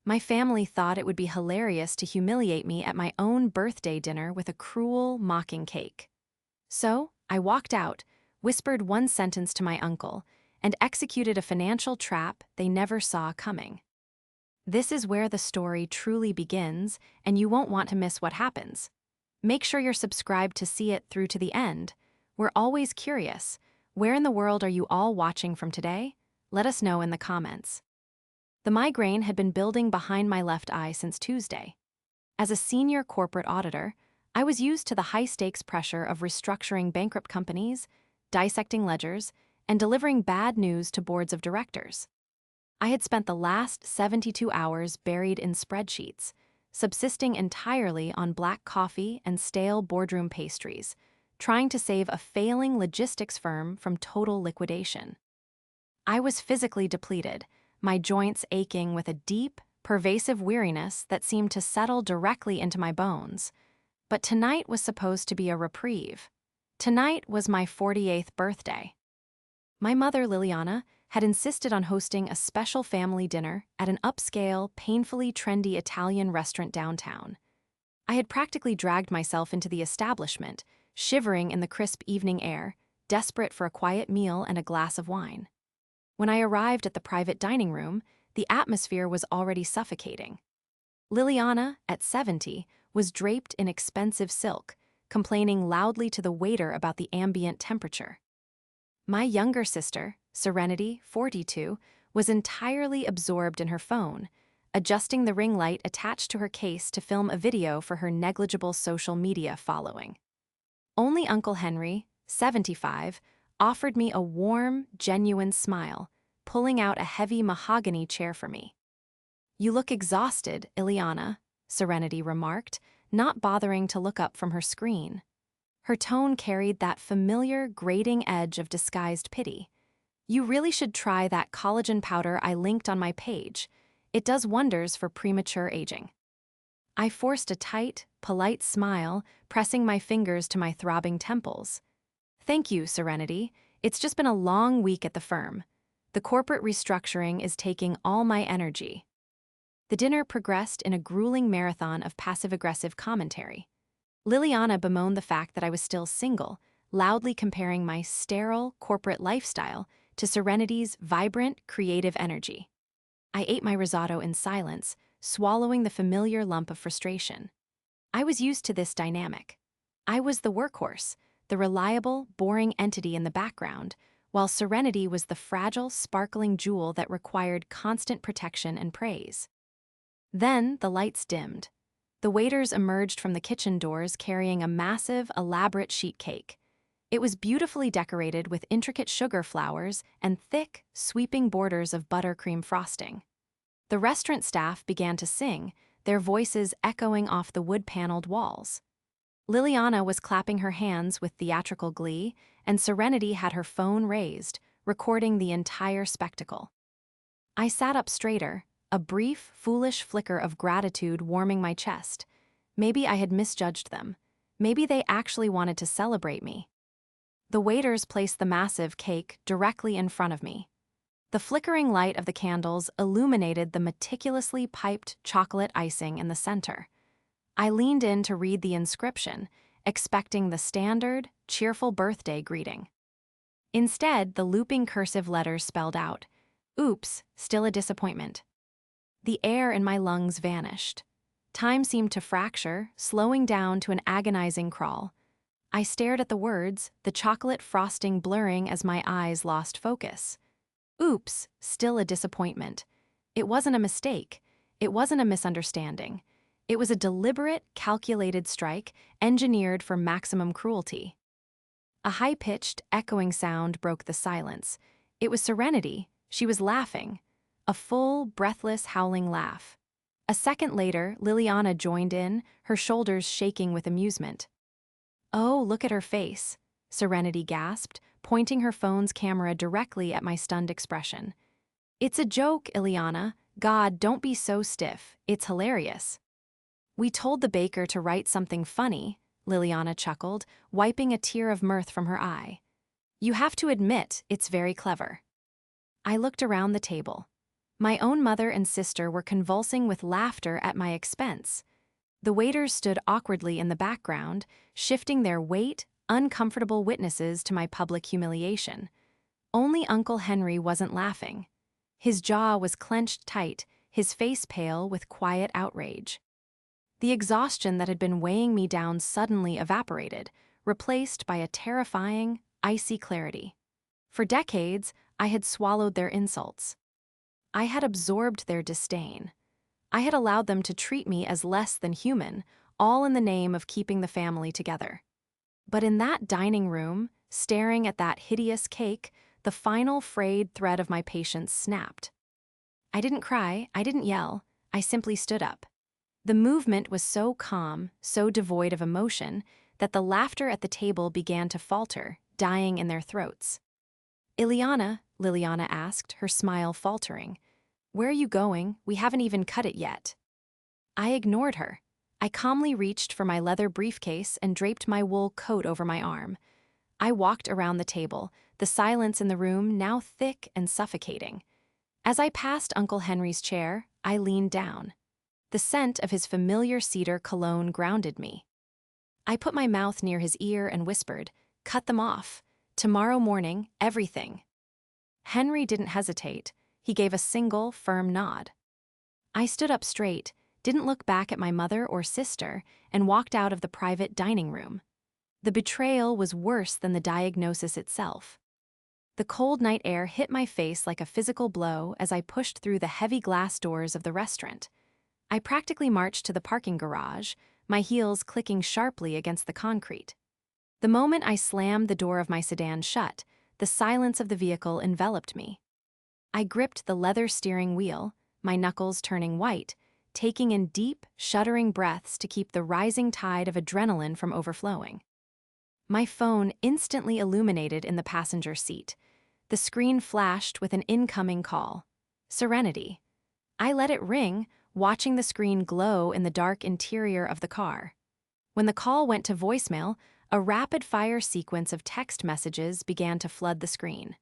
My family thought it would be hilarious to humiliate me at my own birthday dinner with a cruel, mocking cake. So, I walked out, whispered one sentence to my uncle, and executed a financial trap they never saw coming. This is where the story truly begins, and you won't want to miss what happens. Make sure you're subscribed to see it through to the end. We're always curious. Where in the world are you all watching from today? Let us know in the comments. The migraine had been building behind my left eye since Tuesday. As a senior corporate auditor, I was used to the high-stakes pressure of restructuring bankrupt companies, dissecting ledgers, and delivering bad news to boards of directors. I had spent the last 72 hours buried in spreadsheets, subsisting entirely on black coffee and stale boardroom pastries, trying to save a failing logistics firm from total liquidation. I was physically depleted, my joints aching with a deep, pervasive weariness that seemed to settle directly into my bones. But tonight was supposed to be a reprieve. Tonight was my 48th birthday. My mother, Liliana, had insisted on hosting a special family dinner at an upscale, painfully trendy Italian restaurant downtown. I had practically dragged myself into the establishment, shivering in the crisp evening air, desperate for a quiet meal and a glass of wine. When I arrived at the private dining room, the atmosphere was already suffocating. Liliana, at 70, was draped in expensive silk, complaining loudly to the waiter about the ambient temperature. My younger sister, Serenity, 42, was entirely absorbed in her phone, adjusting the ring light attached to her case to film a video for her negligible social media following. Only Uncle Henry, 75, offered me a warm, genuine smile, pulling out a heavy mahogany chair for me. "You look exhausted, Ileana," Serenity remarked, not bothering to look up from her screen. Her tone carried that familiar, grating edge of disguised pity. "You really should try that collagen powder I linked on my page. It does wonders for premature aging." I forced a tight, polite smile, pressing my fingers to my throbbing temples. "Thank you, Serenity. It's just been a long week at the firm. The corporate restructuring is taking all my energy." The dinner progressed in a grueling marathon of passive-aggressive commentary. Liliana bemoaned the fact that I was still single, loudly comparing my sterile corporate lifestyle to Serenity's vibrant, creative energy. I ate my risotto in silence, swallowing the familiar lump of frustration. I was used to this dynamic. I was the workhorse, the reliable, boring entity in the background, while Serenity was the fragile, sparkling jewel that required constant protection and praise. Then the lights dimmed. The waiters emerged from the kitchen doors carrying a massive, elaborate sheet cake. It was beautifully decorated with intricate sugar flowers and thick, sweeping borders of buttercream frosting. The restaurant staff began to sing, their voices echoing off the wood-paneled walls. Liliana was clapping her hands with theatrical glee, and Serenity had her phone raised, recording the entire spectacle. I sat up straighter, a brief, foolish flicker of gratitude warming my chest. Maybe I had misjudged them. Maybe they actually wanted to celebrate me. The waiters placed the massive cake directly in front of me. The flickering light of the candles illuminated the meticulously piped chocolate icing in the center. I leaned in to read the inscription, expecting the standard, cheerful birthday greeting. Instead, the looping cursive letters spelled out, "Oops, still a disappointment." The air in my lungs vanished. Time seemed to fracture, slowing down to an agonizing crawl. I stared at the words, the chocolate frosting blurring as my eyes lost focus. Oops, still a disappointment. It wasn't a mistake. It wasn't a misunderstanding. It was a deliberate, calculated strike, engineered for maximum cruelty. A high-pitched, echoing sound broke the silence. It was Serenity. She was laughing. A full, breathless, howling laugh. A second later, Liliana joined in, her shoulders shaking with amusement. "Oh, look at her face," Serenity gasped, pointing her phone's camera directly at my stunned expression. "It's a joke, Ileana. God, don't be so stiff. It's hilarious." "We told the baker to write something funny," Liliana chuckled, wiping a tear of mirth from her eye. "You have to admit, it's very clever." I looked around the table. My own mother and sister were convulsing with laughter at my expense. The waiters stood awkwardly in the background, shifting their weight, uncomfortable witnesses to my public humiliation. Only Uncle Henry wasn't laughing. His jaw was clenched tight, his face pale with quiet outrage. The exhaustion that had been weighing me down suddenly evaporated, replaced by a terrifying, icy clarity. For decades, I had swallowed their insults. I had absorbed their disdain. I had allowed them to treat me as less than human, all in the name of keeping the family together. But in that dining room, staring at that hideous cake, the final frayed thread of my patience snapped. I didn't cry, I didn't yell, I simply stood up. The movement was so calm, so devoid of emotion, that the laughter at the table began to falter, dying in their throats. "Ileana," Liliana asked, her smile faltering. "Where are you going? We haven't even cut it yet." I ignored her. I calmly reached for my leather briefcase and draped my wool coat over my arm. I walked around the table, the silence in the room now thick and suffocating. As I passed Uncle Henry's chair, I leaned down. The scent of his familiar cedar cologne grounded me. I put my mouth near his ear and whispered, "Cut them off. Tomorrow morning, everything." Henry didn't hesitate. He gave a single, firm nod. I stood up straight, didn't look back at my mother or sister, and walked out of the private dining room. The betrayal was worse than the diagnosis itself. The cold night air hit my face like a physical blow as I pushed through the heavy glass doors of the restaurant. I practically marched to the parking garage, my heels clicking sharply against the concrete. The moment I slammed the door of my sedan shut, the silence of the vehicle enveloped me. I gripped the leather steering wheel, my knuckles turning white, taking in deep, shuddering breaths to keep the rising tide of adrenaline from overflowing. My phone instantly illuminated in the passenger seat. The screen flashed with an incoming call. Serenity. I let it ring, watching the screen glow in the dark interior of the car. When the call went to voicemail, a rapid-fire sequence of text messages began to flood the screen.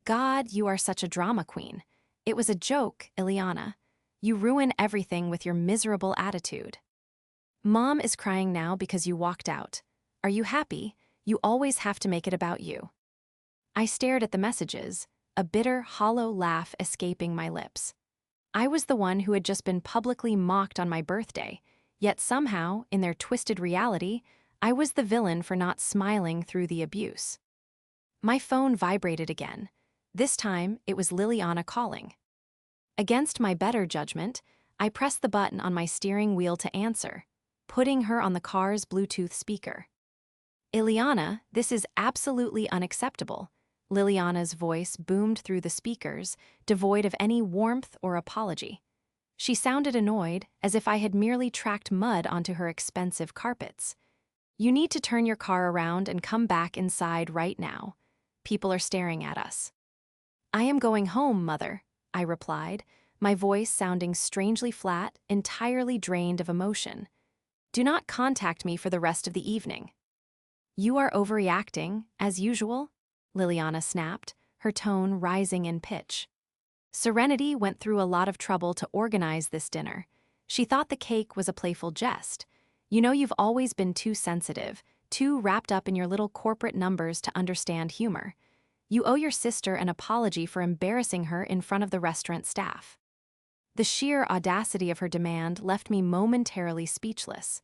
"God, you are such a drama queen. It was a joke, Ileana. You ruin everything with your miserable attitude. Mom is crying now because you walked out. Are you happy? You always have to make it about you." I stared at the messages, a bitter, hollow laugh escaping my lips. I was the one who had just been publicly mocked on my birthday, yet somehow, in their twisted reality, I was the villain for not smiling through the abuse. My phone vibrated again. This time, it was Liliana calling. Against my better judgment, I pressed the button on my steering wheel to answer, putting her on the car's Bluetooth speaker. "Ileana, this is absolutely unacceptable." Liliana's voice boomed through the speakers, devoid of any warmth or apology. She sounded annoyed, as if I had merely tracked mud onto her expensive carpets. "You need to turn your car around and come back inside right now. People are staring at us." "I am going home, Mother," I replied, my voice sounding strangely flat, entirely drained of emotion. "Do not contact me for the rest of the evening." "You are overreacting, as usual," Liliana snapped, her tone rising in pitch. Serenity went through a lot of trouble to organize this dinner. She thought the cake was a playful jest. "You know you've always been too sensitive, too wrapped up in your little corporate numbers to understand humor. You owe your sister an apology for embarrassing her in front of the restaurant staff." The sheer audacity of her demand left me momentarily speechless.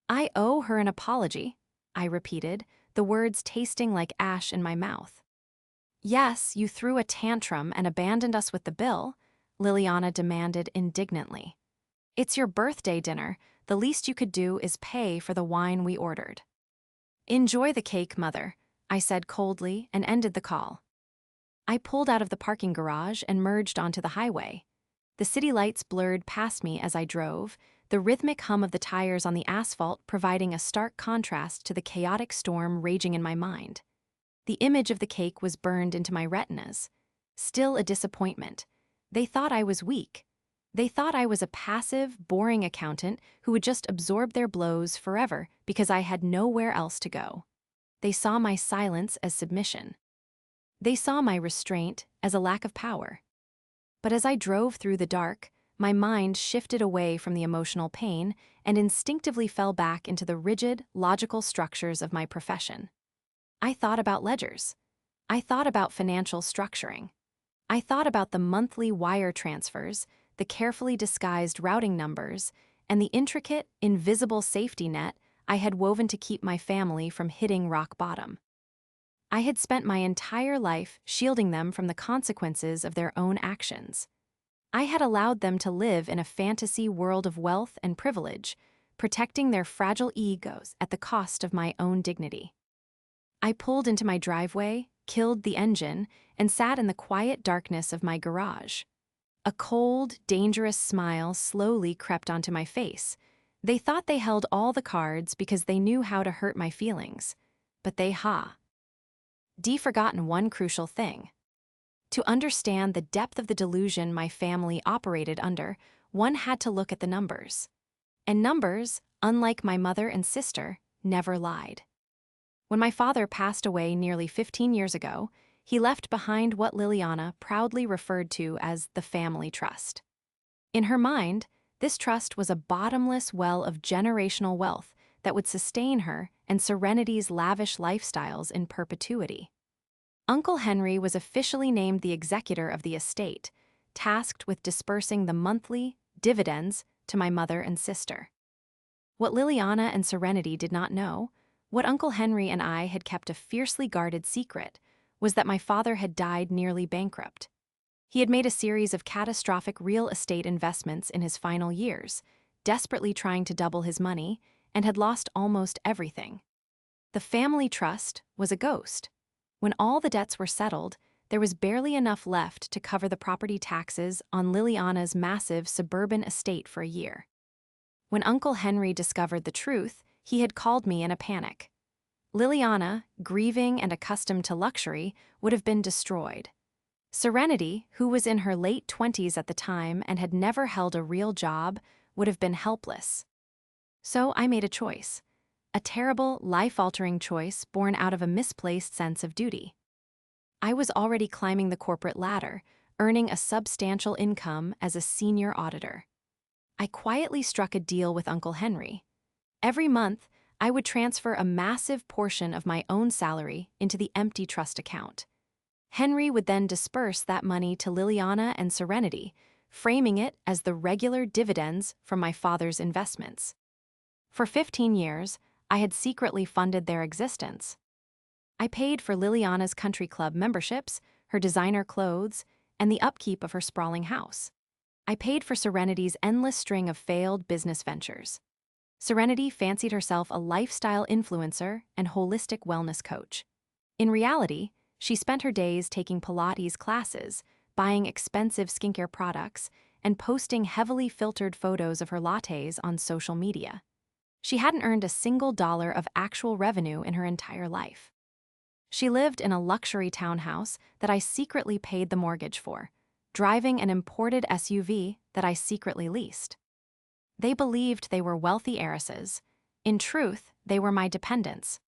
"I owe her an apology," I repeated, the words tasting like ash in my mouth. "Yes, you threw a tantrum and abandoned us with the bill," Liliana demanded indignantly. "It's your birthday dinner. The least you could do is pay for the wine we ordered." "Enjoy the cake, Mother," I said coldly and ended the call. I pulled out of the parking garage and merged onto the highway. The city lights blurred past me as I drove, the rhythmic hum of the tires on the asphalt providing a stark contrast to the chaotic storm raging in my mind. The image of the cake was burned into my retinas. Still a disappointment. They thought I was weak. They thought I was a passive, boring accountant who would just absorb their blows forever because I had nowhere else to go. They saw my silence as submission. They saw my restraint as a lack of power. But as I drove through the dark, my mind shifted away from the emotional pain and instinctively fell back into the rigid, logical structures of my profession. I thought about ledgers. I thought about financial structuring. I thought about the monthly wire transfers, the carefully disguised routing numbers, and the intricate, invisible safety net I had woven to keep my family from hitting rock bottom. I had spent my entire life shielding them from the consequences of their own actions. I had allowed them to live in a fantasy world of wealth and privilege, protecting their fragile egos at the cost of my own dignity. I pulled into my driveway, killed the engine, and sat in the quiet darkness of my garage. A cold, dangerous smile slowly crept onto my face. They thought they held all the cards because they knew how to hurt my feelings. But they forgotten one crucial thing. To understand the depth of the delusion my family operated under, one had to look at the numbers. And numbers, unlike my mother and sister, never lied. When my father passed away nearly 15 years ago, he left behind what Liliana proudly referred to as the family trust. In her mind, this trust was a bottomless well of generational wealth that would sustain her and Serenity's lavish lifestyles in perpetuity. Uncle Henry was officially named the executor of the estate, tasked with dispersing the monthly dividends to my mother and sister. What Liliana and Serenity did not know, what Uncle Henry and I had kept a fiercely guarded secret, was that my father had died nearly bankrupt. He had made a series of catastrophic real estate investments in his final years, desperately trying to double his money, and had lost almost everything. The family trust was a ghost. When all the debts were settled, there was barely enough left to cover the property taxes on Liliana's massive suburban estate for a year. When Uncle Henry discovered the truth, he had called me in a panic. Liliana, grieving and accustomed to luxury, would have been destroyed. Serenity, who was in her late 20s at the time and had never held a real job, would have been helpless. So I made a choice. A terrible, life-altering choice born out of a misplaced sense of duty. I was already climbing the corporate ladder, earning a substantial income as a senior auditor. I quietly struck a deal with Uncle Henry. Every month, I would transfer a massive portion of my own salary into the empty trust account. Henry would then disperse that money to Liliana and Serenity, framing it as the regular dividends from my father's investments. For 15 years, I had secretly funded their existence. I paid for Liliana's country club memberships, her designer clothes, and the upkeep of her sprawling house. I paid for Serenity's endless string of failed business ventures. Serenity fancied herself a lifestyle influencer and holistic wellness coach. In reality, she spent her days taking Pilates classes, buying expensive skincare products, and posting heavily filtered photos of her lattes on social media. She hadn't earned a single dollar of actual revenue in her entire life. She lived in a luxury townhouse that I secretly paid the mortgage for, driving an imported SUV that I secretly leased. They believed they were wealthy heiresses. In truth, they were my dependents.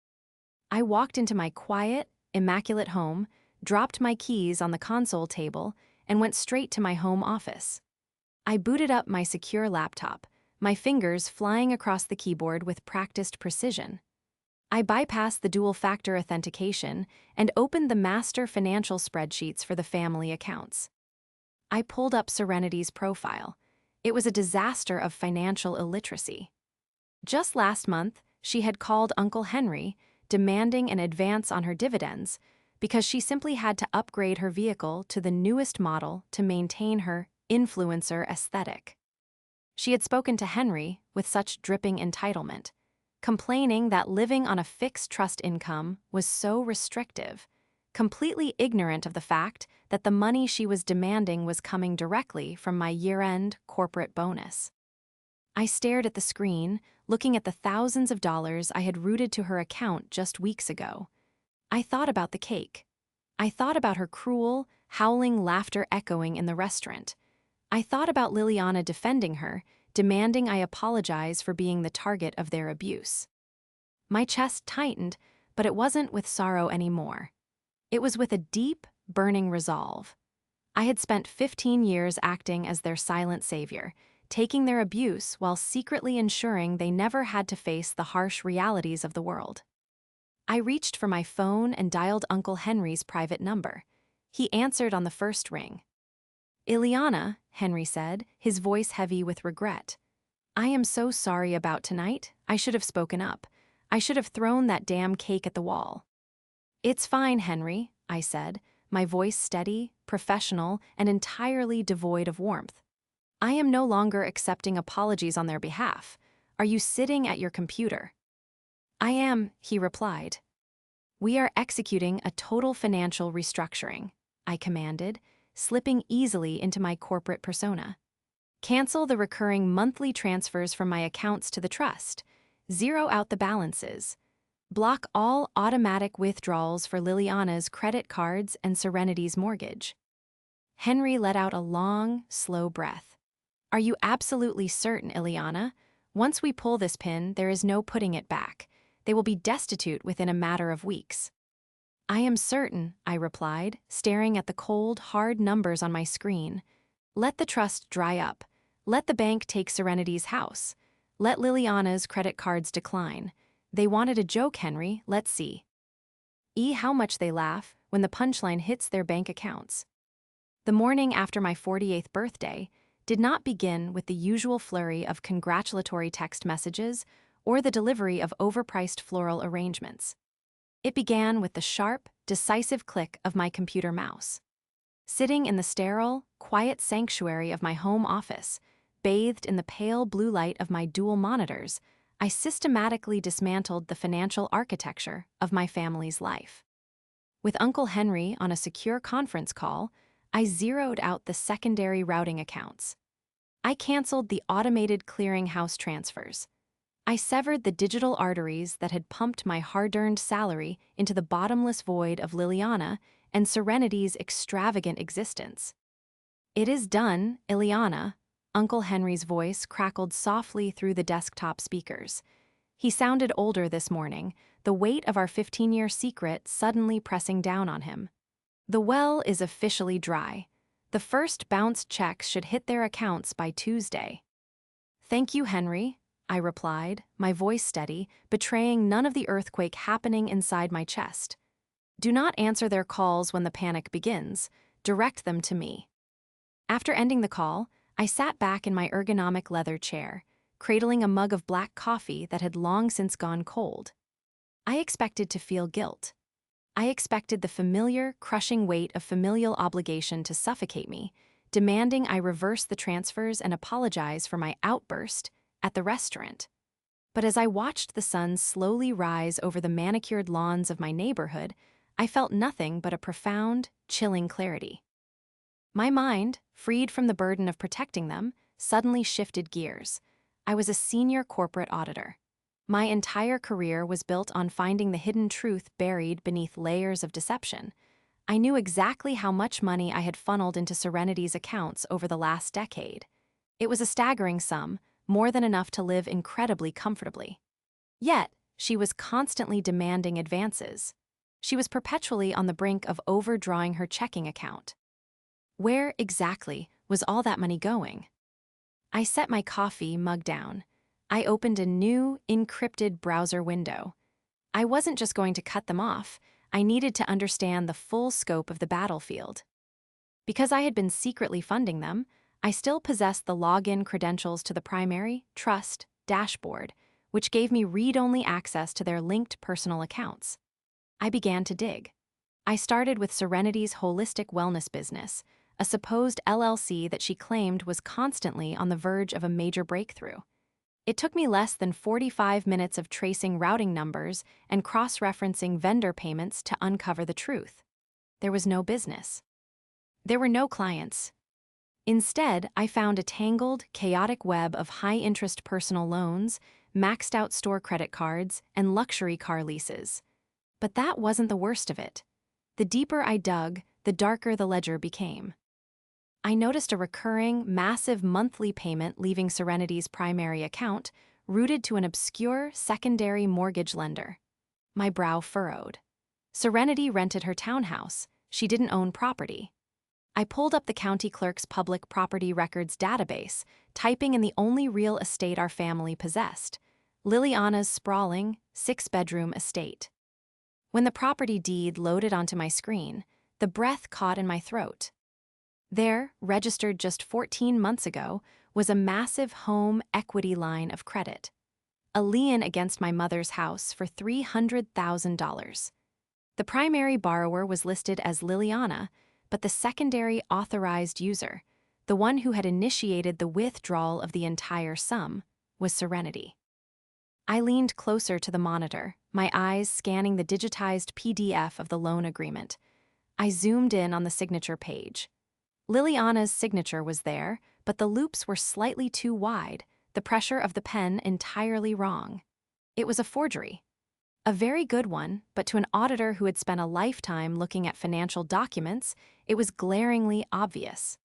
I walked into my quiet, immaculate home, dropped my keys on the console table, and went straight to my home office. I booted up my secure laptop, my fingers flying across the keyboard with practiced precision. I bypassed the dual-factor authentication and opened the master financial spreadsheets for the family accounts. I pulled up Serenity's profile. It was a disaster of financial illiteracy. Just last month, she had called Uncle Henry, demanding an advance on her dividends because she simply had to upgrade her vehicle to the newest model to maintain her influencer aesthetic. She had spoken to Henry with such dripping entitlement, complaining that living on a fixed trust income was so restrictive, completely ignorant of the fact that the money she was demanding was coming directly from my year-end corporate bonus. I stared at the screen, looking at the thousands of dollars I had routed to her account just weeks ago. I thought about the cake. I thought about her cruel, howling laughter echoing in the restaurant. I thought about Liliana defending her, demanding I apologize for being the target of their abuse. My chest tightened, but it wasn't with sorrow anymore. It was with a deep, burning resolve. I had spent 15 years acting as their silent savior, taking their abuse while secretly ensuring they never had to face the harsh realities of the world. I reached for my phone and dialed Uncle Henry's private number. He answered on the first ring. "Ileana," Henry said, his voice heavy with regret. "I am so sorry about tonight. I should have spoken up. I should have thrown that damn cake at the wall." "It's fine, Henry," I said, my voice steady, professional, and entirely devoid of warmth. "I am no longer accepting apologies on their behalf. Are you sitting at your computer?" "I am," he replied. "We are executing a total financial restructuring," I commanded, slipping easily into my corporate persona. "Cancel the recurring monthly transfers from my accounts to the trust. Zero out the balances. Block all automatic withdrawals for Liliana's credit cards and Serenity's mortgage." Henry let out a long, slow breath. "Are you absolutely certain, Ileana? Once we pull this pin, there is no putting it back. They will be destitute within a matter of weeks." "I am certain," I replied, staring at the cold, hard numbers on my screen. "Let the trust dry up. Let the bank take Serenity's house. Let Liliana's credit cards decline. They wanted a joke, Henry. Let's see. How much they laugh when the punchline hits their bank accounts." The morning after my 48th birthday did not begin with the usual flurry of congratulatory text messages or the delivery of overpriced floral arrangements. It began with the sharp, decisive click of my computer mouse. Sitting in the sterile, quiet sanctuary of my home office, bathed in the pale blue light of my dual monitors, I systematically dismantled the financial architecture of my family's life. With Uncle Henry on a secure conference call, I zeroed out the secondary routing accounts. I canceled the automated clearinghouse transfers. I severed the digital arteries that had pumped my hard-earned salary into the bottomless void of Liliana and Serenity's extravagant existence. "It is done, Ileana," Uncle Henry's voice crackled softly through the desktop speakers. He sounded older this morning, the weight of our 15-year secret suddenly pressing down on him. "The well is officially dry. The first bounced checks should hit their accounts by Tuesday." "Thank you, Henry," I replied, my voice steady, betraying none of the earthquake happening inside my chest. "Do not answer their calls when the panic begins. Direct them to me." After ending the call, I sat back in my ergonomic leather chair, cradling a mug of black coffee that had long since gone cold. I expected to feel guilt. I expected the familiar, crushing weight of familial obligation to suffocate me, demanding I reverse the transfers and apologize for my outburst at the restaurant. But as I watched the sun slowly rise over the manicured lawns of my neighborhood, I felt nothing but a profound, chilling clarity. My mind, freed from the burden of protecting them, suddenly shifted gears. I was a senior corporate auditor. My entire career was built on finding the hidden truth buried beneath layers of deception. I knew exactly how much money I had funneled into Serenity's accounts over the last decade. It was a staggering sum, more than enough to live incredibly comfortably. Yet, she was constantly demanding advances. She was perpetually on the brink of overdrawing her checking account. Where exactly was all that money going? I set my coffee mug down. I opened a new, encrypted browser window. I wasn't just going to cut them off. I needed to understand the full scope of the battlefield. Because I had been secretly funding them, I still possessed the login credentials to the primary, trust, dashboard, which gave me read-only access to their linked personal accounts. I began to dig. I started with Serenity's holistic wellness business, a supposed LLC that she claimed was constantly on the verge of a major breakthrough. It took me less than 45 minutes of tracing routing numbers and cross-referencing vendor payments to uncover the truth. There was no business. There were no clients. Instead, I found a tangled, chaotic web of high-interest personal loans, maxed-out store credit cards, and luxury car leases. But that wasn't the worst of it. The deeper I dug, the darker the ledger became. I noticed a recurring, massive monthly payment leaving Serenity's primary account, rooted to an obscure secondary mortgage lender. My brow furrowed. Serenity rented her townhouse. She didn't own property. I pulled up the county clerk's public property records database, typing in the only real estate our family possessed, Liliana's sprawling, 6-bedroom estate. When the property deed loaded onto my screen, the breath caught in my throat. There, registered just 14 months ago, was a massive home equity line of credit. A lien against my mother's house for $300,000. The primary borrower was listed as Liliana, but the secondary authorized user, the one who had initiated the withdrawal of the entire sum, was Serenity. I leaned closer to the monitor, my eyes scanning the digitized PDF of the loan agreement. I zoomed in on the signature page. Liliana's signature was there, but the loops were slightly too wide, the pressure of the pen entirely wrong. It was a forgery. A very good one, but to an auditor who had spent a lifetime looking at financial documents, it was glaringly obvious.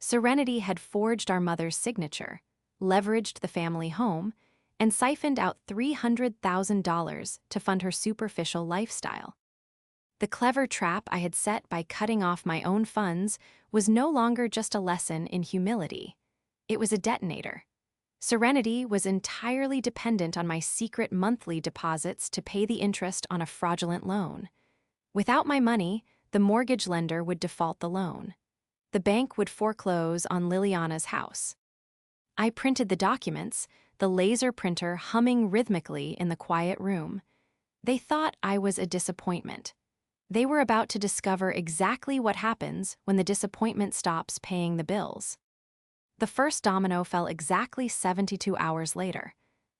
Serenity had forged our mother's signature, leveraged the family home, and siphoned out $300,000 to fund her superficial lifestyle. The clever trap I had set by cutting off my own funds was no longer just a lesson in humility. It was a detonator. Serenity was entirely dependent on my secret monthly deposits to pay the interest on a fraudulent loan. Without my money, the mortgage lender would default the loan. The bank would foreclose on Liliana's house. I printed the documents, the laser printer humming rhythmically in the quiet room. They thought I was a disappointment. They were about to discover exactly what happens when the disappointment stops paying the bills. The first domino fell exactly 72 hours later.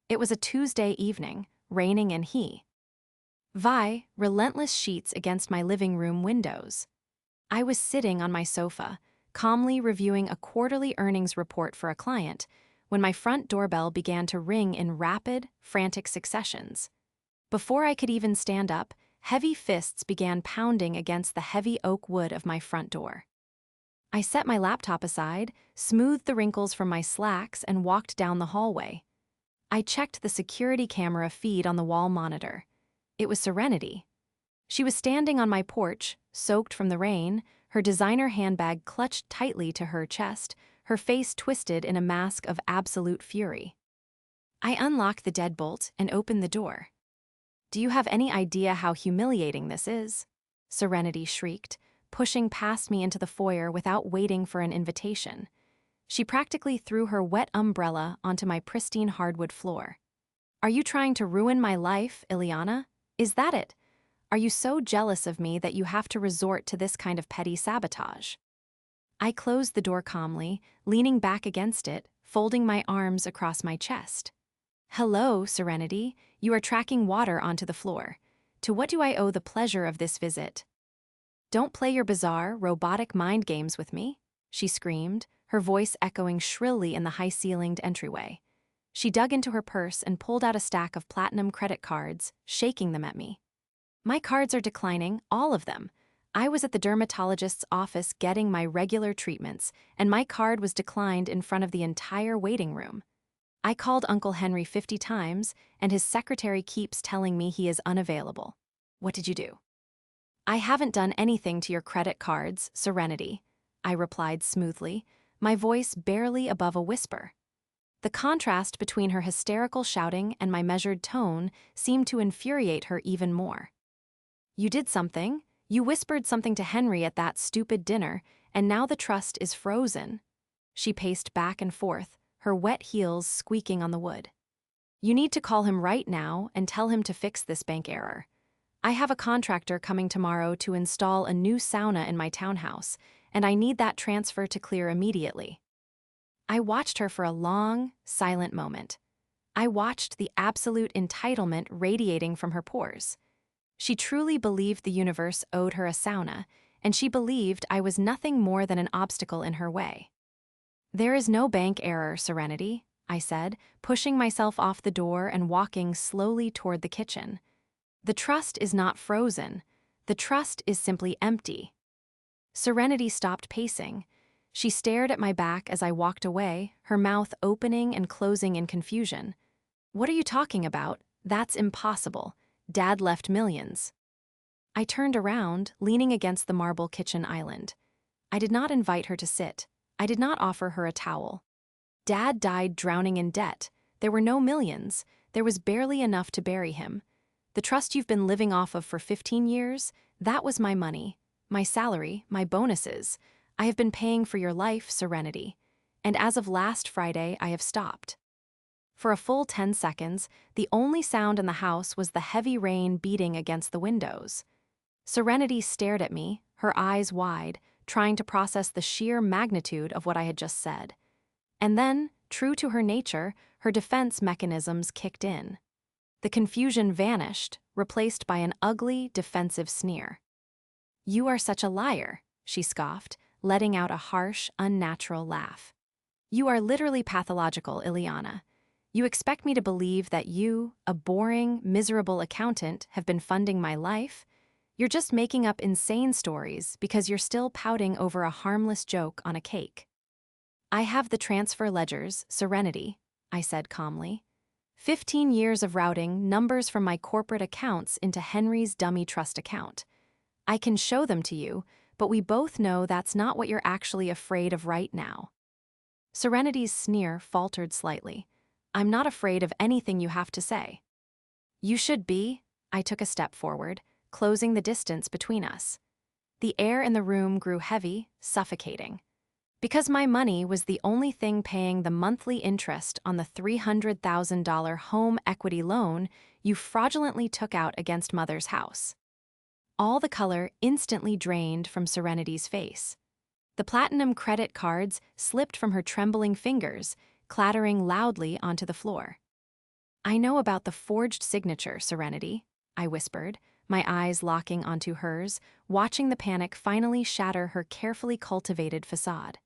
It was a Tuesday evening, raining in relentless sheets against my living room windows. I was sitting on my sofa, calmly reviewing a quarterly earnings report for a client, when my front doorbell began to ring in rapid, frantic successions. Before I could even stand up, heavy fists began pounding against the heavy oak wood of my front door. I set my laptop aside, smoothed the wrinkles from my slacks, and walked down the hallway. I checked the security camera feed on the wall monitor. It was Serenity. She was standing on my porch, soaked from the rain, her designer handbag clutched tightly to her chest, her face twisted in a mask of absolute fury. I unlocked the deadbolt and opened the door. "Do you have any idea how humiliating this is?" Serenity shrieked, pushing past me into the foyer without waiting for an invitation. She practically threw her wet umbrella onto my pristine hardwood floor. "Are you trying to ruin my life, Ileana? Is that it? Are you so jealous of me that you have to resort to this kind of petty sabotage?" I closed the door calmly, leaning back against it, folding my arms across my chest. "Hello, Serenity. You are tracking water onto the floor. To what do I owe the pleasure of this visit?" "Don't play your bizarre, robotic mind games with me," she screamed, her voice echoing shrilly in the high-ceilinged entryway. She dug into her purse and pulled out a stack of platinum credit cards, shaking them at me. "My cards are declining, all of them. I was at the dermatologist's office getting my regular treatments, and my card was declined in front of the entire waiting room. I called Uncle Henry 50 times, and his secretary keeps telling me he is unavailable. What did you do?" "I haven't done anything to your credit cards, Serenity," I replied smoothly, my voice barely above a whisper. The contrast between her hysterical shouting and my measured tone seemed to infuriate her even more. "You did something. You whispered something to Henry at that stupid dinner, and now the trust is frozen." She paced back and forth, her wet heels squeaking on the wood. "You need to call him right now and tell him to fix this bank error. I have a contractor coming tomorrow to install a new sauna in my townhouse, and I need that transfer to clear immediately." I watched her for a long, silent moment. I watched the absolute entitlement radiating from her pores. She truly believed the universe owed her a sauna, and she believed I was nothing more than an obstacle in her way. "There is no bank error, Serenity," I said, pushing myself off the door and walking slowly toward the kitchen. "The trust is not frozen. The trust is simply empty." Serenity stopped pacing. She stared at my back as I walked away, her mouth opening and closing in confusion. "What are you talking about? That's impossible. Dad left millions." I turned around, leaning against the marble kitchen island. I did not invite her to sit. I did not offer her a towel. Dad died drowning in debt. There were no millions. There was barely enough to bury him. The trust you've been living off of for 15 years, that was my money, my salary, my bonuses. I have been paying for your life, Serenity. And as of last Friday, I have stopped. For a full 10 seconds, the only sound in the house was the heavy rain beating against the windows. Serenity stared at me, her eyes wide, trying to process the sheer magnitude of what I had just said. And then, true to her nature, her defense mechanisms kicked in. The confusion vanished, replaced by an ugly, defensive sneer. "You are such a liar," she scoffed, letting out a harsh, unnatural laugh. "You are literally pathological, Ileana. You expect me to believe that you, a boring, miserable accountant, have been funding my life? You're just making up insane stories because you're still pouting over a harmless joke on a cake." "I have the transfer ledgers, Serenity," I said calmly. 15 years of routing numbers from my corporate accounts into Henry's dummy trust account. I can show them to you, but we both know that's not what you're actually afraid of right now. Serenity's sneer faltered slightly. "I'm not afraid of anything you have to say." "You should be." I took a step forward, closing the distance between us. The air in the room grew heavy, suffocating. Because my money was the only thing paying the monthly interest on the $300,000 home equity loan you fraudulently took out against Mother's house. All the color instantly drained from Serenity's face. The platinum credit cards slipped from her trembling fingers, clattering loudly onto the floor. "I know about the forged signature, Serenity," I whispered, my eyes locking onto hers, watching the panic finally shatter her carefully cultivated facade.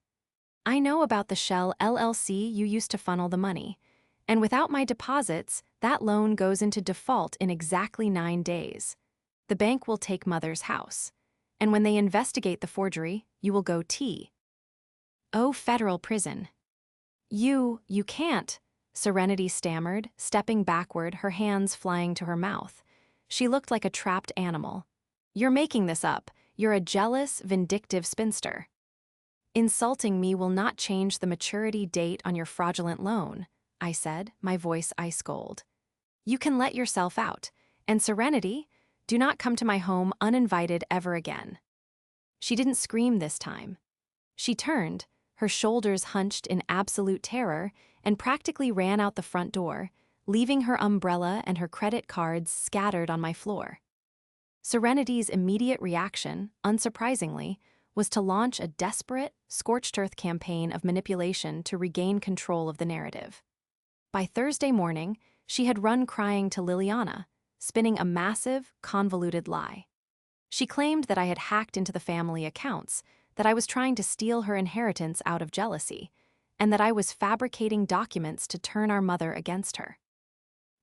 "I know about the Shell LLC you used to funnel the money. And without my deposits, that loan goes into default in exactly 9 days. The bank will take Mother's house. And when they investigate the forgery, you will go federal prison." You can't," Serenity stammered, stepping backward, her hands flying to her mouth. She looked like a trapped animal. "You're making this up. You're a jealous, vindictive spinster." "Insulting me will not change the maturity date on your fraudulent loan," I said, my voice ice cold. "You can let yourself out. And Serenity, do not come to my home uninvited ever again." She didn't scream this time. She turned, her shoulders hunched in absolute terror, and practically ran out the front door, leaving her umbrella and her credit cards scattered on my floor. Serenity's immediate reaction, unsurprisingly, was to launch a desperate, scorched-earth campaign of manipulation to regain control of the narrative. By Thursday morning, she had run crying to Liliana, spinning a massive, convoluted lie. She claimed that I had hacked into the family accounts, that I was trying to steal her inheritance out of jealousy, and that I was fabricating documents to turn our mother against her.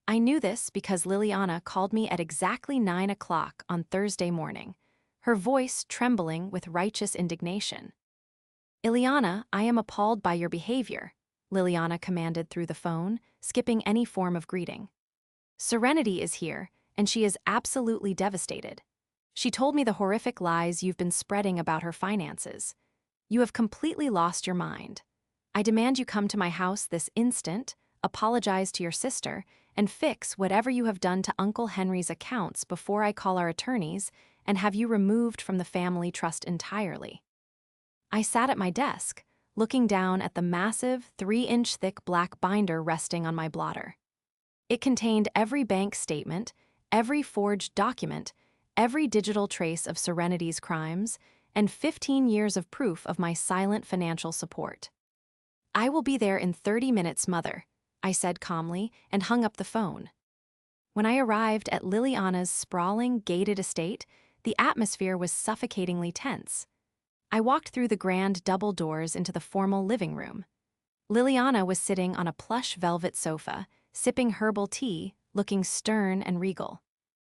I knew this because Liliana called me at exactly 9 o'clock on Thursday morning, her voice trembling with righteous indignation. "Ileana, I am appalled by your behavior," Liliana commanded through the phone, skipping any form of greeting. "Serenity is here, and she is absolutely devastated. She told me the horrific lies you've been spreading about her finances. You have completely lost your mind. I demand you come to my house this instant, apologize to your sister, and fix whatever you have done to Uncle Henry's accounts before I call our attorneys and have you removed from the family trust entirely." I sat at my desk, looking down at the massive, 3-inch thick black binder resting on my blotter. It contained every bank statement, every forged document, every digital trace of Serenity's crimes, and 15 years of proof of my silent financial support. "I will be there in 30 minutes, Mother," I said calmly, and hung up the phone. When I arrived at Liliana's sprawling, gated estate, the atmosphere was suffocatingly tense. I walked through the grand double doors into the formal living room. Liliana was sitting on a plush velvet sofa, sipping herbal tea, looking stern and regal.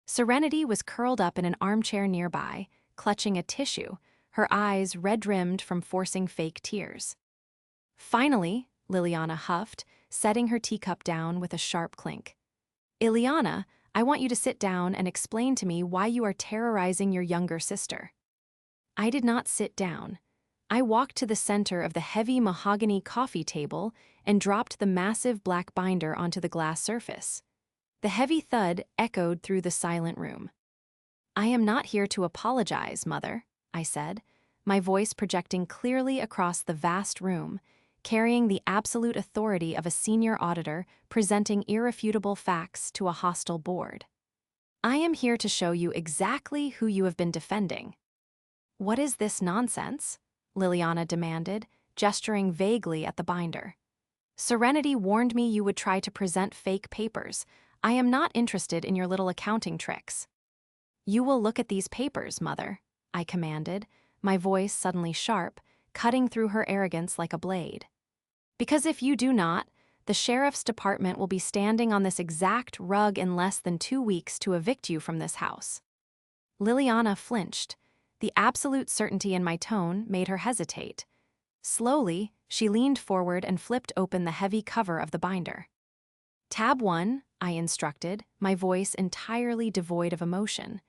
Serenity was curled up in an armchair nearby, clutching a tissue, her eyes red-rimmed from forcing fake tears. "Finally," Liliana huffed, setting her teacup down with a sharp clink. "Ileana, I want you to sit down and explain to me why you are terrorizing your younger sister." I did not sit down. I walked to the center of the heavy mahogany coffee table and dropped the massive black binder onto the glass surface. The heavy thud echoed through the silent room. "I am not here to apologize, Mother," I said, my voice projecting clearly across the vast room, carrying the absolute authority of a senior auditor presenting irrefutable facts to a hostile board. "I am here to show you exactly who you have been defending." "What is this nonsense?" Liliana demanded, gesturing vaguely at the binder. "Serenity warned me you would try to present fake papers. I am not interested in your little accounting tricks." "You will look at these papers, Mother," I commanded, my voice suddenly sharp, cutting through her arrogance like a blade. "Because if you do not, the sheriff's department will be standing on this exact rug in less than 2 weeks to evict you from this house." Liliana flinched. The absolute certainty in my tone made her hesitate. Slowly, she leaned forward and flipped open the heavy cover of the binder. "Tab 1, I instructed, my voice entirely devoid of emotion.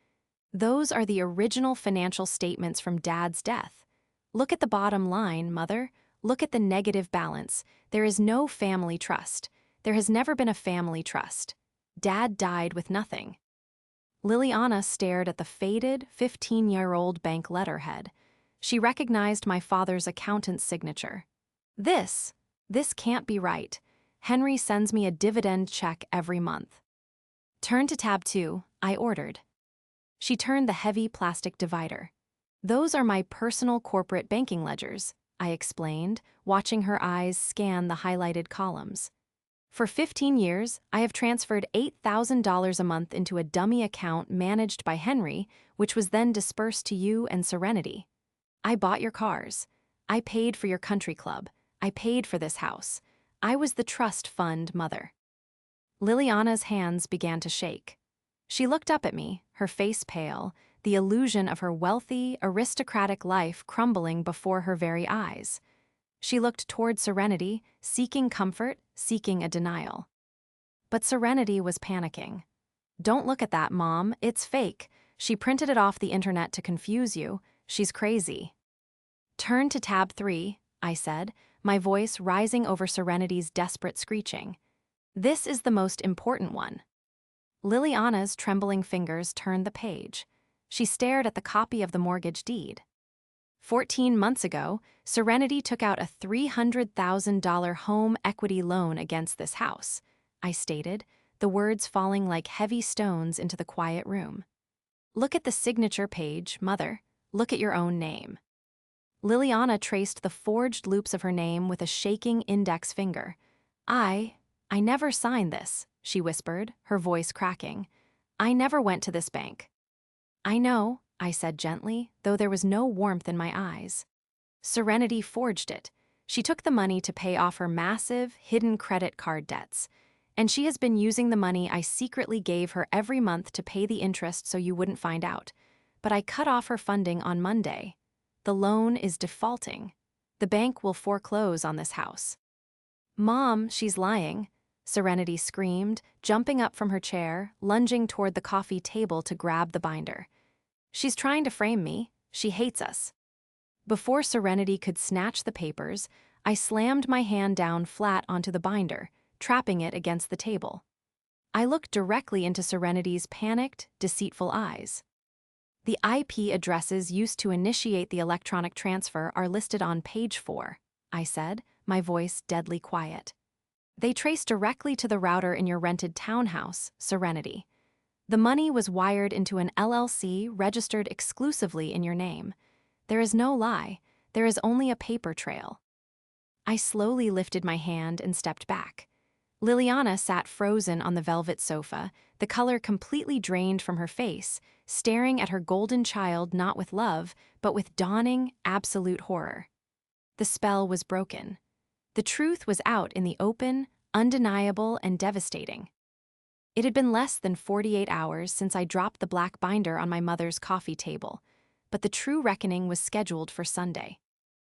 "Those are the original financial statements from Dad's death. Look at the bottom line, Mother. Look at the negative balance. There is no family trust. There has never been a family trust. Dad died with nothing." Liliana stared at the faded, 15-year-old bank letterhead. She recognized my father's accountant's signature. This can't be right. Henry sends me a dividend check every month." "Turn to tab 2, I ordered." She turned the heavy plastic divider. "Those are my personal corporate banking ledgers," I explained, watching her eyes scan the highlighted columns. "For 15 years, I have transferred $8,000 a month into a dummy account managed by Henry, which was then dispersed to you and Serenity. I bought your cars. I paid for your country club. I paid for this house. I was the trust fund, Mother." Liliana's hands began to shake. She looked up at me, her face pale, the illusion of her wealthy, aristocratic life crumbling before her very eyes. She looked toward Serenity, seeking comfort, seeking a denial. But Serenity was panicking. "Don't look at that, Mom. It's fake. She printed it off the internet to confuse you. She's crazy." "Turn to tab 3, I said, my voice rising over Serenity's desperate screeching. "This is the most important one." Liliana's trembling fingers turned the page. She stared at the copy of the mortgage deed. 14 months ago, Serenity took out a $300,000 home equity loan against this house, I stated, the words falling like heavy stones into the quiet room. "Look at the signature page, Mother. Look at your own name." Liliana traced the forged loops of her name with a shaking index finger. I never signed this," she whispered, her voice cracking. "I never went to this bank." "I know," I said gently, though there was no warmth in my eyes. "Serenity forged it. She took the money to pay off her massive, hidden credit card debts. And she has been using the money I secretly gave her every month to pay the interest so you wouldn't find out. But I cut off her funding on Monday. The loan is defaulting. The bank will foreclose on this house." "Mom, she's lying," Serenity screamed, jumping up from her chair, lunging toward the coffee table to grab the binder. "She's trying to frame me. She hates us." Before Serenity could snatch the papers, I slammed my hand down flat onto the binder, trapping it against the table. I looked directly into Serenity's panicked, deceitful eyes. "The IP addresses used to initiate the electronic transfer are listed on page 4, I said, my voice deadly quiet. "They trace directly to the router in your rented townhouse, Serenity. The money was wired into an LLC registered exclusively in your name. There is no lie. There is only a paper trail." I slowly lifted my hand and stepped back. Liliana sat frozen on the velvet sofa, the color completely drained from her face, staring at her golden child not with love, but with dawning, absolute horror. The spell was broken. The truth was out in the open, undeniable, and devastating. It had been less than 48 hours since I dropped the black binder on my mother's coffee table, but the true reckoning was scheduled for Sunday.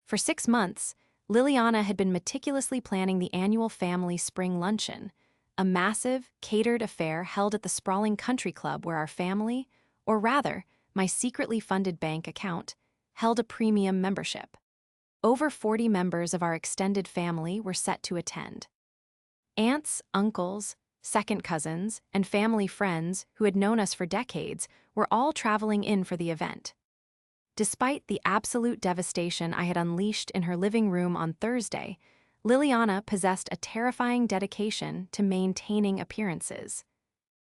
For 6 months, Liliana had been meticulously planning the annual family spring luncheon, a massive, catered affair held at the sprawling country club where our family, or rather, my secretly funded bank account, held a premium membership. Over 40 members of our extended family were set to attend. Aunts, uncles, second cousins, and family friends who had known us for decades were all traveling in for the event. Despite the absolute devastation I had unleashed in her living room on Thursday, Liliana possessed a terrifying dedication to maintaining appearances.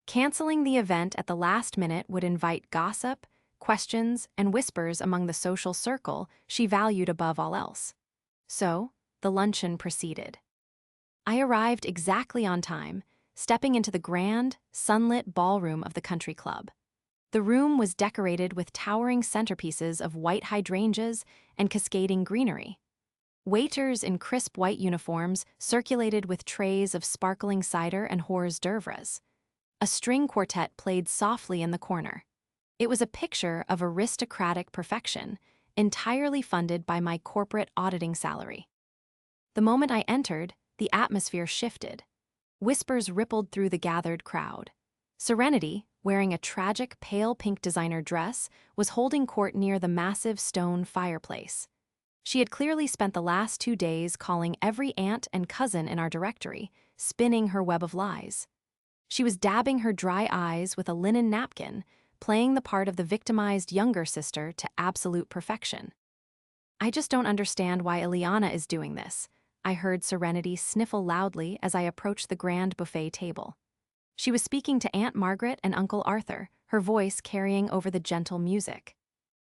Canceling the event at the last minute would invite gossip, questions, and whispers among the social circle she valued above all else. So, the luncheon proceeded. I arrived exactly on time, stepping into the grand, sunlit ballroom of the country club. The room was decorated with towering centerpieces of white hydrangeas and cascading greenery. Waiters in crisp white uniforms circulated with trays of sparkling cider and hors d'oeuvres. A string quartet played softly in the corner. It was a picture of aristocratic perfection, entirely funded by my corporate auditing salary. The moment I entered, the atmosphere shifted. Whispers rippled through the gathered crowd. Serenity, wearing a tragic pale pink designer dress, was holding court near the massive stone fireplace. She had clearly spent the last 2 days calling every aunt and cousin in our directory, spinning her web of lies. She was dabbing her dry eyes with a linen napkin, playing the part of the victimized younger sister to absolute perfection. "I just don't understand why Ileana is doing this," I heard Serenity sniffle loudly as I approached the grand buffet table. She was speaking to Aunt Margaret and Uncle Arthur, her voice carrying over the gentle music.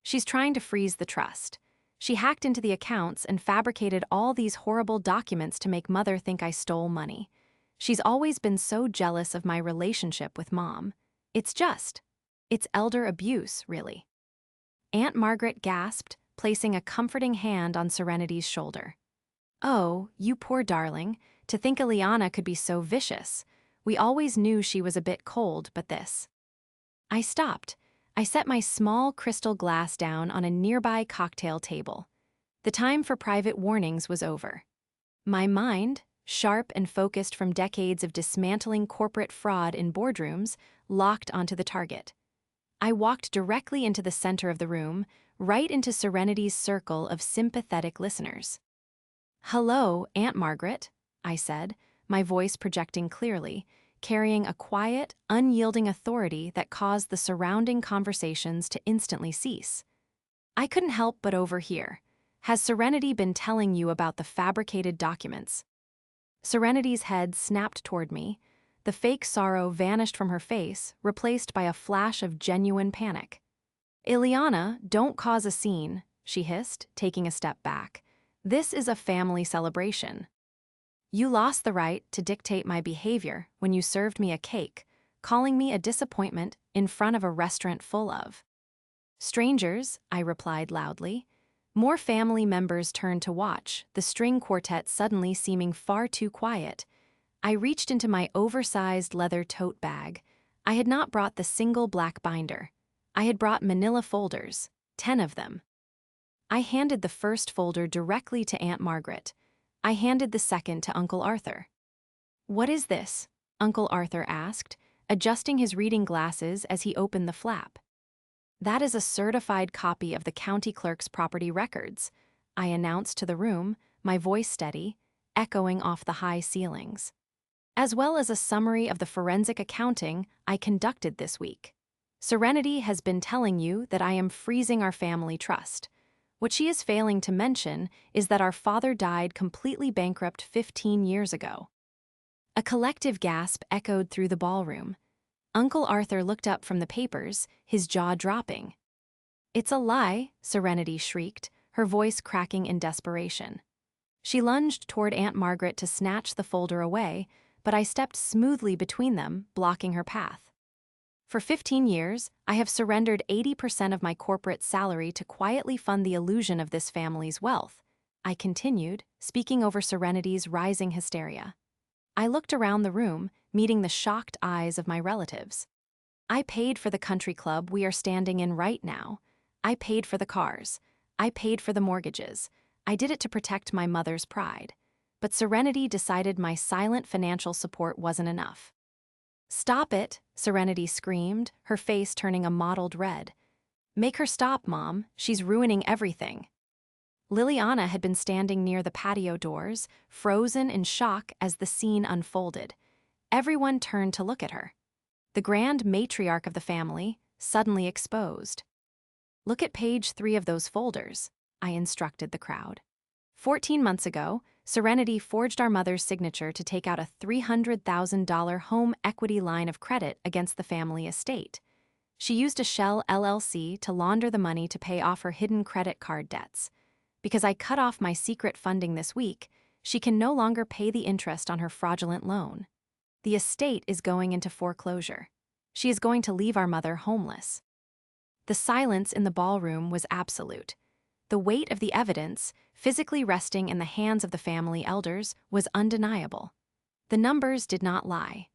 "She's trying to freeze the trust. She hacked into the accounts and fabricated all these horrible documents to make Mother think I stole money. She's always been so jealous of my relationship with Mom. It's elder abuse, really." Aunt Margaret gasped, placing a comforting hand on Serenity's shoulder. "Oh, you poor darling, to think Ileana could be so vicious. We always knew she was a bit cold, but this." I stopped. I set my small crystal glass down on a nearby cocktail table. The time for private warnings was over. My mind, sharp and focused from decades of dismantling corporate fraud in boardrooms, locked onto the target. I walked directly into the center of the room, right into Serenity's circle of sympathetic listeners. "Hello, Aunt Margaret," I said, my voice projecting clearly, carrying a quiet, unyielding authority that caused the surrounding conversations to instantly cease. "I couldn't help but overhear. Has Serenity been telling you about the fabricated documents?" Serenity's head snapped toward me. The fake sorrow vanished from her face, replaced by a flash of genuine panic. "Ileana, don't cause a scene," she hissed, taking a step back. "This is a family celebration. You lost the right to dictate my behavior when you served me a cake, calling me a disappointment in front of a restaurant full of strangers," I replied loudly. More family members turned to watch, the string quartet suddenly seeming far too quiet. I reached into my oversized leather tote bag. I had not brought the single black binder. I had brought manila folders, 10 of them. I handed the first folder directly to Aunt Margaret. I handed the second to Uncle Arthur. "What is this?" Uncle Arthur asked, adjusting his reading glasses as he opened the flap. "That is a certified copy of the county clerk's property records," I announced to the room, my voice steady, echoing off the high ceilings. "As well as a summary of the forensic accounting I conducted this week. Serenity has been telling you that I am freezing our family trust. What she is failing to mention is that our father died completely bankrupt 15 years ago." A collective gasp echoed through the ballroom. Uncle Arthur looked up from the papers, his jaw dropping. "It's a lie," Serenity shrieked, her voice cracking in desperation. She lunged toward Aunt Margaret to snatch the folder away, but I stepped smoothly between them, blocking her path. "For 15 years, I have surrendered 80% of my corporate salary to quietly fund the illusion of this family's wealth," I continued, speaking over Serenity's rising hysteria. I looked around the room, meeting the shocked eyes of my relatives. "I paid for the country club we are standing in right now. I paid for the cars. I paid for the mortgages. I did it to protect my mother's pride. But Serenity decided my silent financial support wasn't enough." "Stop it," Serenity screamed, her face turning a mottled red. "Make her stop, Mom. She's ruining everything." Liliana had been standing near the patio doors, frozen in shock as the scene unfolded. Everyone turned to look at her. The grand matriarch of the family, suddenly exposed. "Look at page 3 of those folders," I instructed the crowd. 14 months ago, Serenity forged our mother's signature to take out a $300,000 home equity line of credit against the family estate. She used a shell LLC to launder the money to pay off her hidden credit card debts. Because I cut off my secret funding this week, she can no longer pay the interest on her fraudulent loan. The estate is going into foreclosure. She is going to leave our mother homeless. The silence in the ballroom was absolute. The weight of the evidence, physically resting in the hands of the family elders, was undeniable. The numbers did not lie.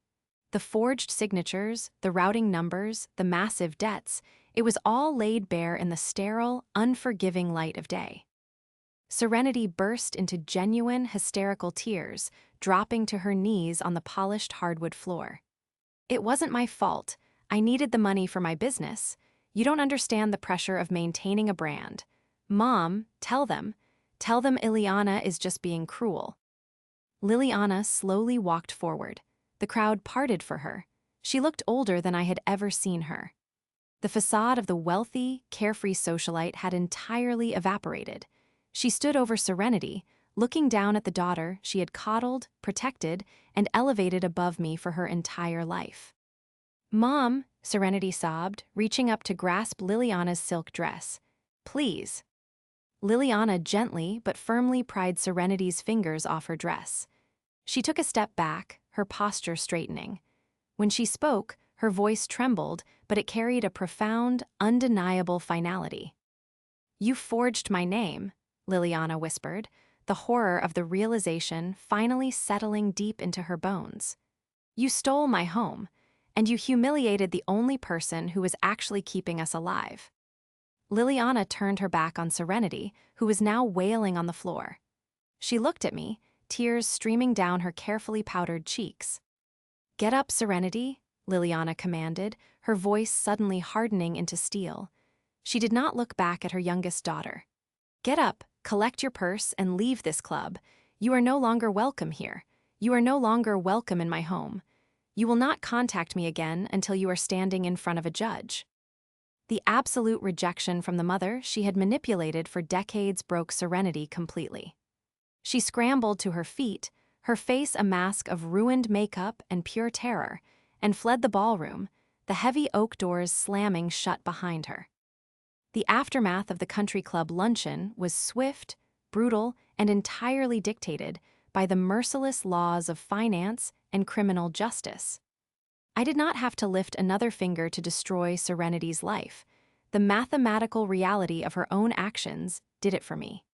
The forged signatures, the routing numbers, the massive debts, it was all laid bare in the sterile, unforgiving light of day. Serenity burst into genuine, hysterical tears, dropping to her knees on the polished hardwood floor. "It wasn't my fault. I needed the money for my business. You don't understand the pressure of maintaining a brand. Mom, tell them. Tell them Ileana is just being cruel." Liliana slowly walked forward. The crowd parted for her. She looked older than I had ever seen her. The facade of the wealthy, carefree socialite had entirely evaporated. She stood over Serenity, looking down at the daughter she had coddled, protected, and elevated above me for her entire life. "Mom," Serenity sobbed, reaching up to grasp Liliana's silk dress. "Please." Liliana gently but firmly pried Serenity's fingers off her dress. She took a step back, her posture straightening. When she spoke, her voice trembled, but it carried a profound, undeniable finality. "You forged my name," Liliana whispered, the horror of the realization finally settling deep into her bones. "You stole my home, and you humiliated the only person who was actually keeping us alive." Liliana turned her back on Serenity, who was now wailing on the floor. She looked at me, tears streaming down her carefully powdered cheeks. "Get up, Serenity," Liliana commanded, her voice suddenly hardening into steel. She did not look back at her youngest daughter. "Get up, collect your purse, and leave this club. You are no longer welcome here. You are no longer welcome in my home. You will not contact me again until you are standing in front of a judge." The absolute rejection from the mother she had manipulated for decades broke Serenity completely. She scrambled to her feet, her face a mask of ruined makeup and pure terror, and fled the ballroom, the heavy oak doors slamming shut behind her. The aftermath of the country club luncheon was swift, brutal, and entirely dictated by the merciless laws of finance and criminal justice. I did not have to lift another finger to destroy Serenity's life. The mathematical reality of her own actions did it for me.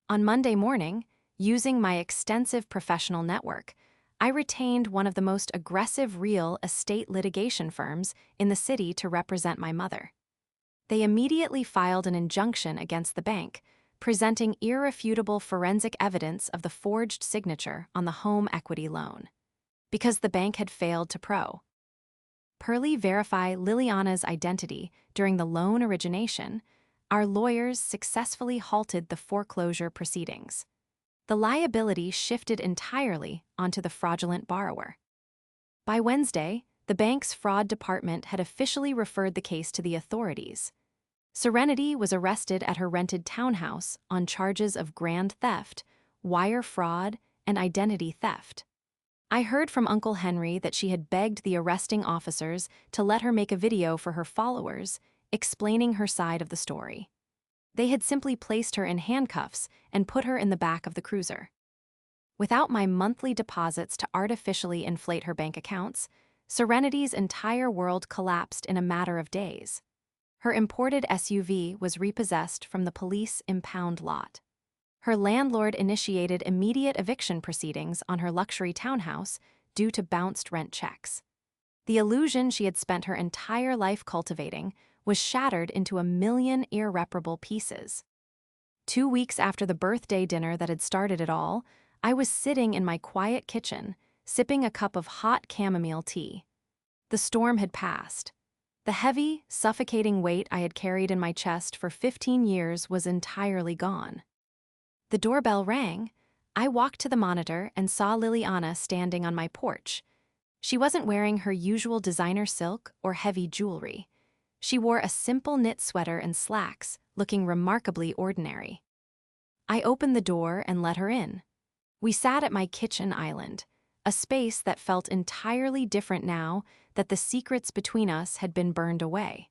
On Monday morning, using my extensive professional network, I retained one of the most aggressive real estate litigation firms in the city to represent my mother. They immediately filed an injunction against the bank, presenting irrefutable forensic evidence of the forged signature on the home equity loan. Because the bank had failed to verify Liliana's identity during the loan origination, our lawyers successfully halted the foreclosure proceedings. The liability shifted entirely onto the fraudulent borrower. By Wednesday, the bank's fraud department had officially referred the case to the authorities. Serenity was arrested at her rented townhouse on charges of grand theft, wire fraud, and identity theft. I heard from Uncle Henry that she had begged the arresting officers to let her make a video for her followers, explaining her side of the story. They had simply placed her in handcuffs and put her in the back of the cruiser. Without my monthly deposits to artificially inflate her bank accounts, Serenity's entire world collapsed in a matter of days. Her imported SUV was repossessed from the police impound lot. Her landlord initiated immediate eviction proceedings on her luxury townhouse due to bounced rent checks. The illusion she had spent her entire life cultivating was shattered into a million irreparable pieces. 2 weeks after the birthday dinner that had started it all, I was sitting in my quiet kitchen, sipping a cup of hot chamomile tea. The storm had passed. The heavy, suffocating weight I had carried in my chest for 15 years was entirely gone. The doorbell rang. I walked to the monitor and saw Liliana standing on my porch. She wasn't wearing her usual designer silk or heavy jewelry. She wore a simple knit sweater and slacks, looking remarkably ordinary. I opened the door and let her in. We sat at my kitchen island, a space that felt entirely different now that the secrets between us had been burned away.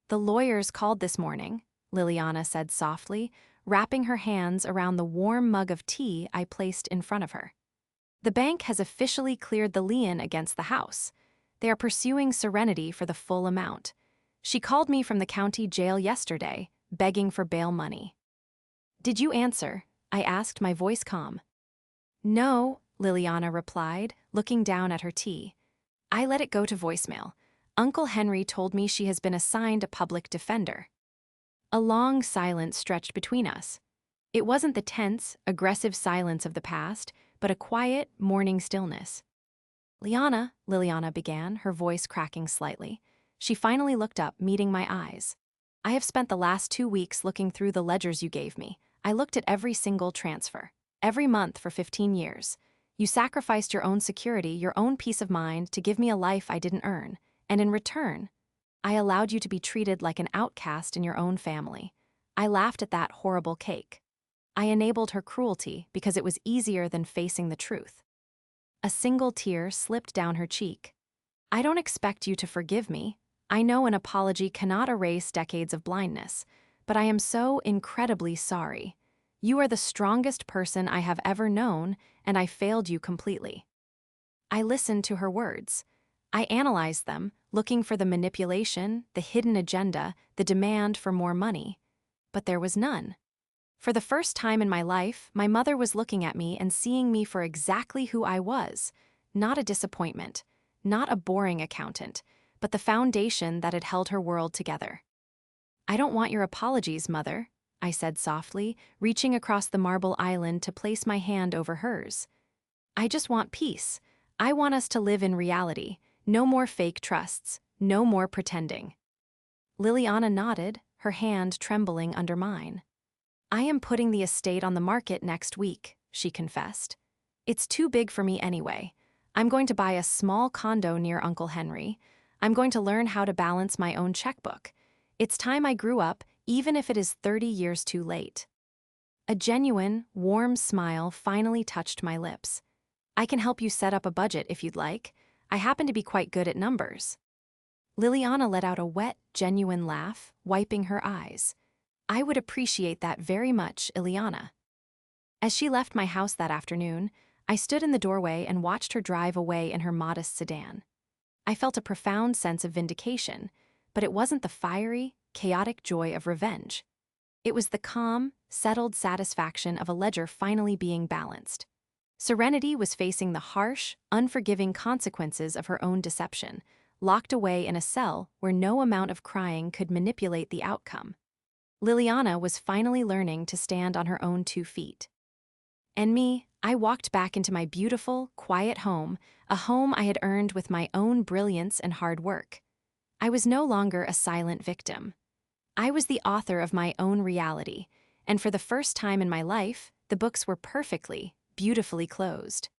"The lawyers called this morning," Liliana said softly, wrapping her hands around the warm mug of tea I placed in front of her. "The bank has officially cleared the lien against the house. They are pursuing Serenity for the full amount. She called me from the county jail yesterday, begging for bail money." "Did you answer?" I asked, my voice calm. "No," Liliana replied, looking down at her tea. "I let it go to voicemail. Uncle Henry told me she has been assigned a public defender." A long silence stretched between us. It wasn't the tense, aggressive silence of the past, but a quiet, mourning stillness. "Liana," Liliana began, her voice cracking slightly. She finally looked up, meeting my eyes. "I have spent the last 2 weeks looking through the ledgers you gave me. I looked at every single transfer. Every month for 15 years. You sacrificed your own security, your own peace of mind to give me a life I didn't earn. And in return, I allowed you to be treated like an outcast in your own family. I laughed at that horrible cake. I enabled her cruelty because it was easier than facing the truth." A single tear slipped down her cheek. "I don't expect you to forgive me. I know an apology cannot erase decades of blindness, but I am so incredibly sorry. You are the strongest person I have ever known, and I failed you completely." I listened to her words. I analyzed them, looking for the manipulation, the hidden agenda, the demand for more money. But there was none. For the first time in my life, my mother was looking at me and seeing me for exactly who I was, not a disappointment, not a boring accountant, but the foundation that had held her world together. "I don't want your apologies, Mother," I said softly, reaching across the marble island to place my hand over hers. "I just want peace. I want us to live in reality. No more fake trusts. No more pretending." Liliana nodded, her hand trembling under mine. "I am putting the estate on the market next week," she confessed. "It's too big for me anyway. I'm going to buy a small condo near Uncle Henry. I'm going to learn how to balance my own checkbook. It's time I grew up, even if it is 30 years too late." A genuine, warm smile finally touched my lips. "I can help you set up a budget if you'd like. I happen to be quite good at numbers." Liliana let out a wet, genuine laugh, wiping her eyes. "I would appreciate that very much, Ileana." As she left my house that afternoon, I stood in the doorway and watched her drive away in her modest sedan. I felt a profound sense of vindication, but it wasn't the fiery, chaotic joy of revenge. It was the calm, settled satisfaction of a ledger finally being balanced. Serenity was facing the harsh, unforgiving consequences of her own deception, locked away in a cell where no amount of crying could manipulate the outcome. Liliana was finally learning to stand on her own 2 feet. And me, I walked back into my beautiful, quiet home, a home I had earned with my own brilliance and hard work. I was no longer a silent victim. I was the author of my own reality, and for the first time in my life, the books were perfectly, beautifully closed.